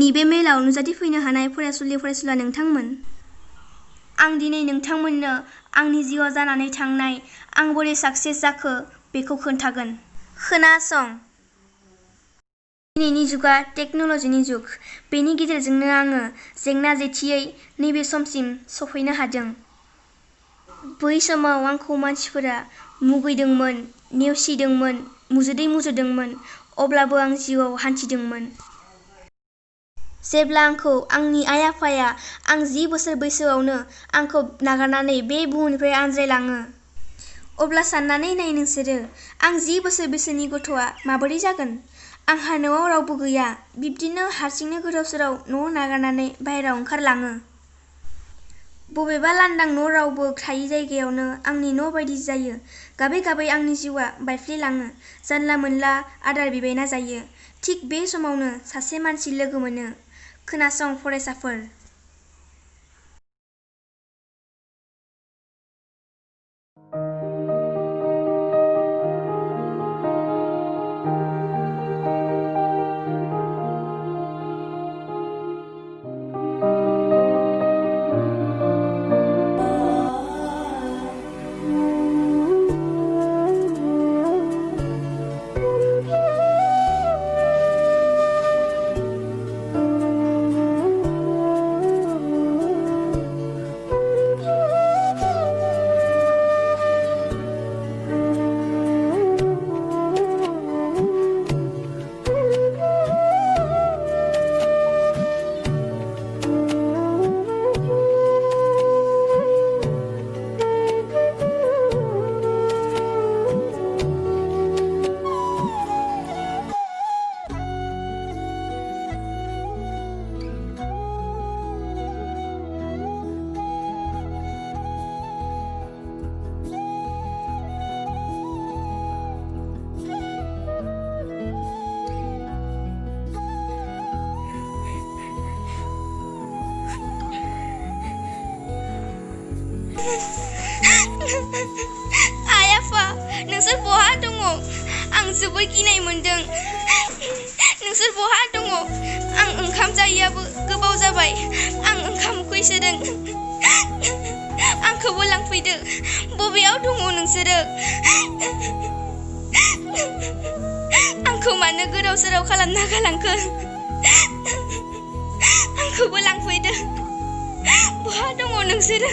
दिनैनि बे मेलाव नुजाथिफैनो हानाय फरायसुला नोंथांमोन। आं दिनै नोंथांमोननो आंनि जिउआव जानानै थांनाय आं बोरै साक्सेस जाखो बेखौ खोन्थागोन। खोनासं। दिनैनि जुगा टेक्न'लजिनि जुग। बेनि गेजेरजोंनो आङो जेंना जेथियै नैबे समसिम सफैनो हादों। बै समाव आंखौ मानसिफोरा मुगैदोंमोन, नेवसिदोंमोन, मुजुदै मुजुदोंमोन, अब्लाबो आं जिउआव हान्थिदोंमोन। जेब्ला आंखौ आंनि आइ-आफाया आं 10 बोसोर बैसोआवनो आंखौ नागारनानै बे बुहुमनिफ्राय आनज्रायलाङो, अब्ला साननानै नाय नोंसोरो आं 10 बोसोर बैसोनि गथ'आ माबोरै जागोन? आंहा न'आव रावबो गैया, बिब्दिनो हारसिंनो गोदाव-सोराव न' नागारनानै बाहेरायाव ओंखारलाङो। बबेबा लांदां न' रावबो थायै जायगायावनो आंनि न' बायदि जायो। गाबै गाबै आंनि जिउआ बायफ्लेलाङो। जानला-मोनला आदार बिबायना जायो। थिग बे समावनो सासे मानसि लोगो मोनो। खोनासं फरायसाफोर। आइ-आफा, नोंसोर बहा दङ? आं जोबोद गिनाय मोनदों। नोंसोर बहा दङ? आं ओंखाम जायैयाबो गोबाव जाबाय। आं ओंखाम उखैसोदों। आंखौबो लांफैदो। बबेयाव दङ नोंसोरो? आंखौ मानो गोदाव-सोराव खालामना गालांखो? आंखौबो लांफैदो। बहा दङ नोंसोरो?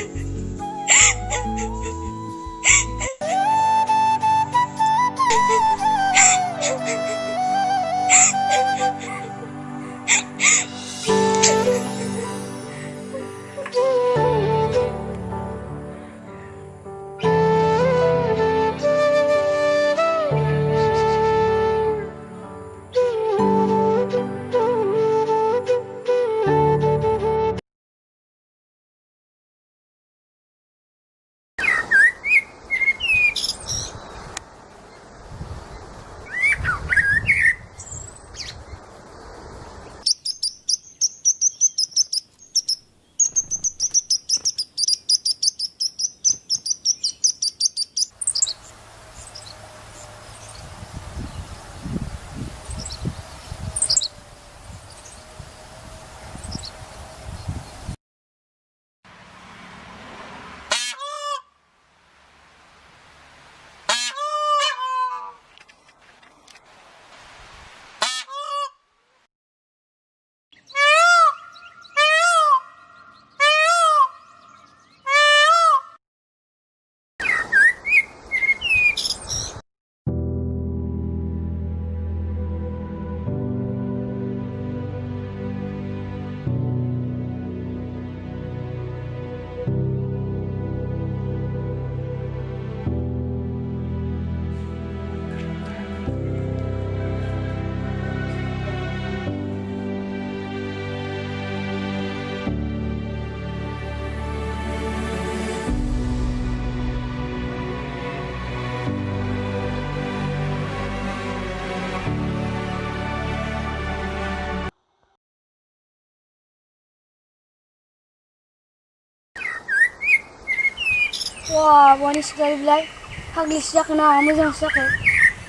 Wah, wani sekali belai. Haglis dah kena amazing sekali.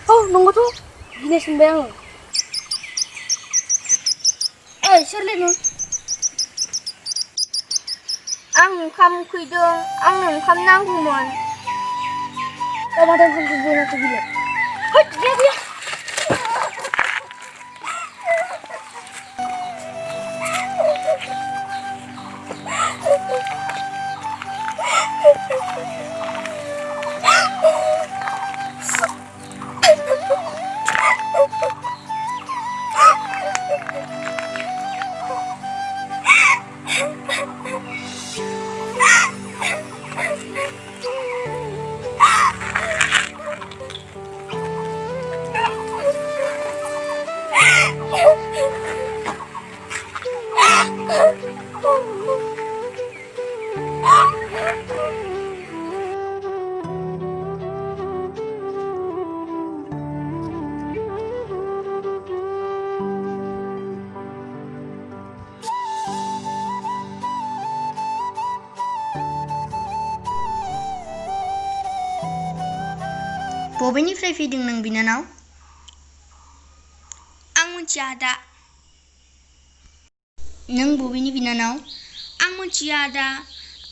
Oh, nunggu tu. Gini sembayang. Oi, soरलै नों? आं ओंखाम उखैदों, आंनो ओंखाम नांगौमोन। माथो ओंखाम माथो बिलाय? होद, गैया। बबेनिफ्राय फैदों नों बिनानाव? आं मिथिया आदा। नों बबेनि बिनानाव? आं मिथिया आदा।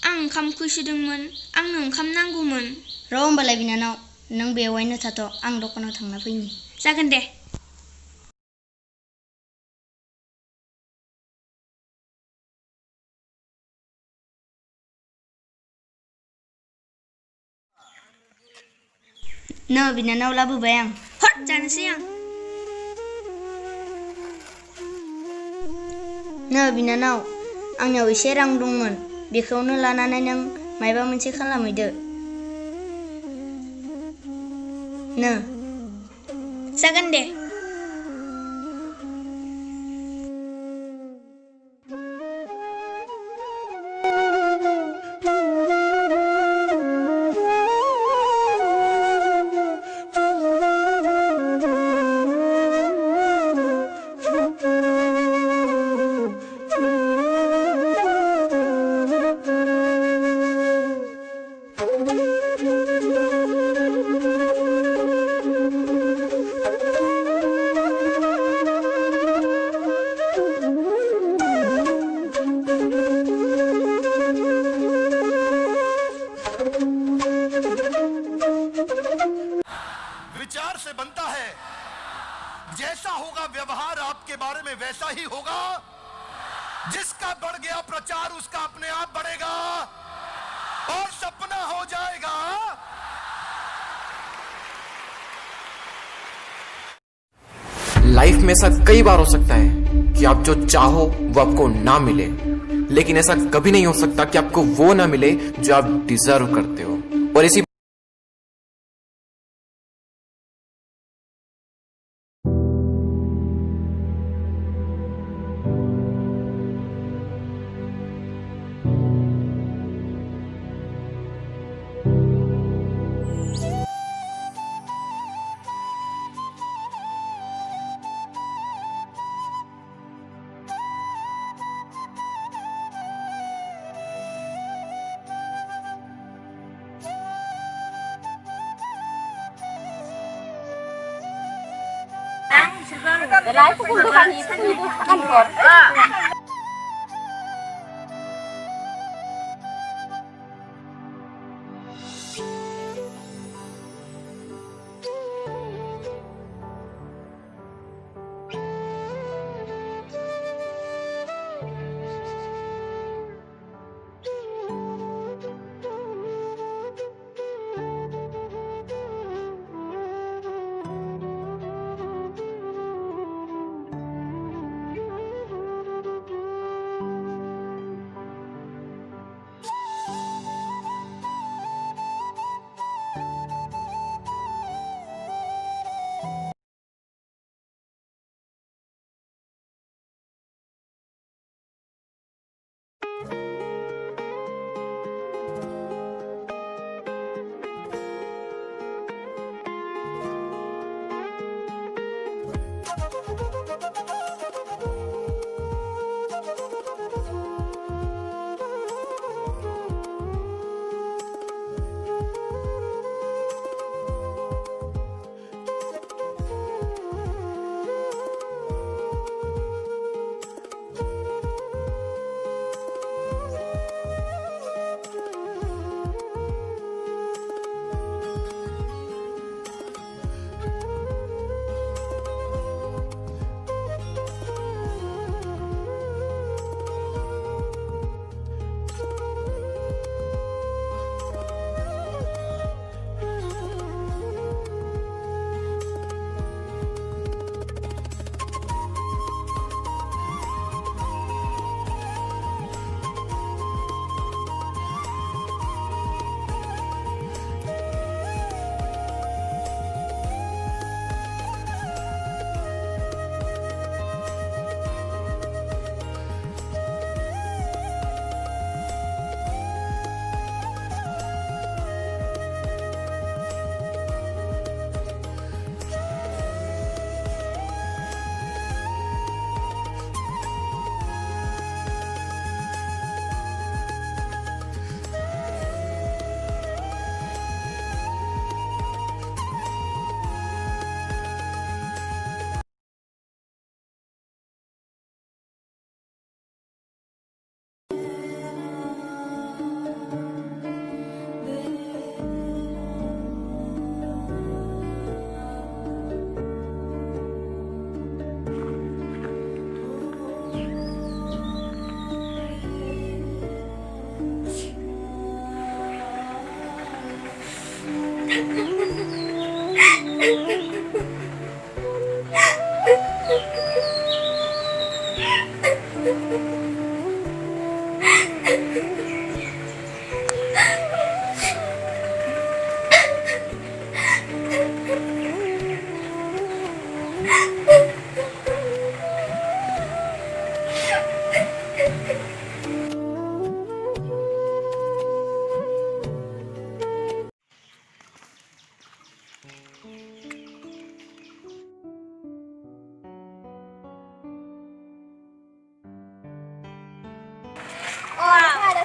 आं ओंखाम उखैसोदोंमोन, आंनो ओंखाम नांगौमोन। र' होमबालाय बिनानाव, नों बेवहायनो थाथ', आं दखानाव थांना फैनि। जागोन दे। नो बिनानाव लाबोबाय आं। हट, जानोसै आं। नो बिनानाव, आंनियाव एसे रां दंमोन, बेखौनो लानानै नों मायबा मोनसे खालामहैदो। नो। जागोन दे। विचार से बनता है, जैसा होगा व्यवहार आपके बारे में वैसा ही होगा। जिसका बढ़ गया प्रचार उसका अपने आप बढ़ेगा और सपना हो जाएगा। लाइफ में ऐसा कई बार हो सकता है कि आप जो चाहो वो आपको ना मिले, लेकिन ऐसा कभी नहीं हो सकता कि आपको वो ना मिले जो आप डिजर्व करते हो। और इसी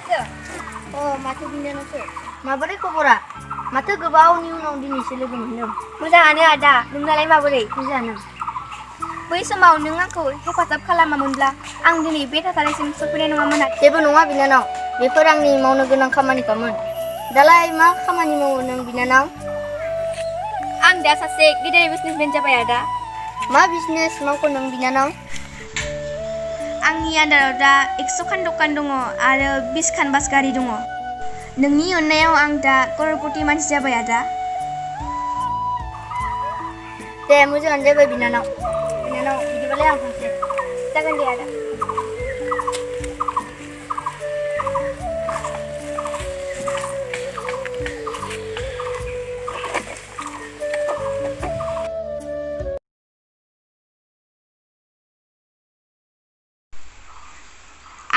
माथो? माथो बिनानावसो? माबोरै खबरा? माथो गोबावनि उनाव दिनैसो लोगो मोनदों? मोजाङानो आदा, नोंनालाय माबोरै? मोजाङानो। बै समाव नों आंखौ हेफाजाब खालामामोनब्ला आं दिनै बे थासारिसिम सफैनाय नङामोन। जेबो नङा बिनानाव, बेफोर आंनि मावनो गोनां खामानिखामोन। दालाय मा खामानि मावो नों बिनानाव? आं दा सासे गेदेर बिजनेसमेन जाबाय आदा। मा बिजनेस मावखो नों बिनानाव? आंनि आन्दाराव दा 100 खान दखान दङ आरो 20 खान बास गारि दङ। नोंनि अननायाव आं दा कर'रपति मानसि जाबाय आदा। दे मोजाङानो जाबाय बिनानाव। बिनानाव बिदिबालाय आं थांसै। जागोन दे आदा।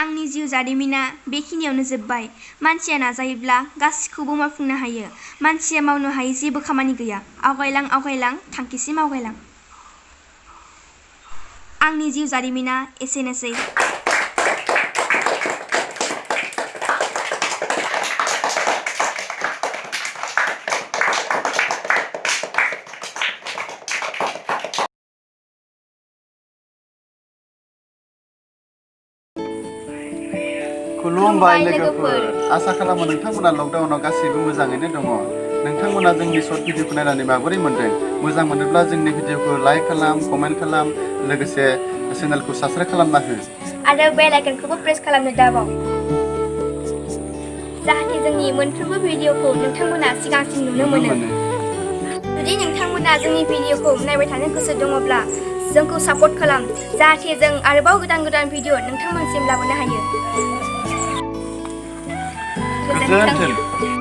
आंनि जिउ जारिमिना बेखिनियावनो जोब्बाय। मानसिया नाजायोब्ला गासिखौबो मावफुंनो हायो। मानसिया मावनो हायै जेबो खामानि गैया। आवगायलां आवगायलां थांखिसिम आवगायलां। आंनि जिउ जारिमिना एसेनोसै। खुलुमबाय लोगोफोर। आसा खालामो नोंथांमोना लकडाउनाव गासैबो मोजाङैनो दङ। नोंथांमोना जोंनि शर्ट भिडिअखौ नायनानै माबोरै मोनदों? मोजां मोनोब्ला जोंनि भिडिअखौ लाइक खालाम, कमेन्ट खालाम, लोगोसे चेनेलखौ साबस्क्राइब खालामना हो। आरो बेल आइकनखौबो प्रेस खालामनो दाबाव, जाहाथे जोंनि मोनफ्रोमबो भिडिअखौ नोंथांमोना सिगांसिन नुनो मोनो। जुदि नोंथांमोना जोंनि भिडिअखौ नायबाय थानो गोसो दङब्ला जोंखौ सापर्ट खालाम, जाहाथे जों आरोबाव गोदान गोदान भिडिअ नोंथांमोनसिम लाबोनो हायो। गोजोन्थों।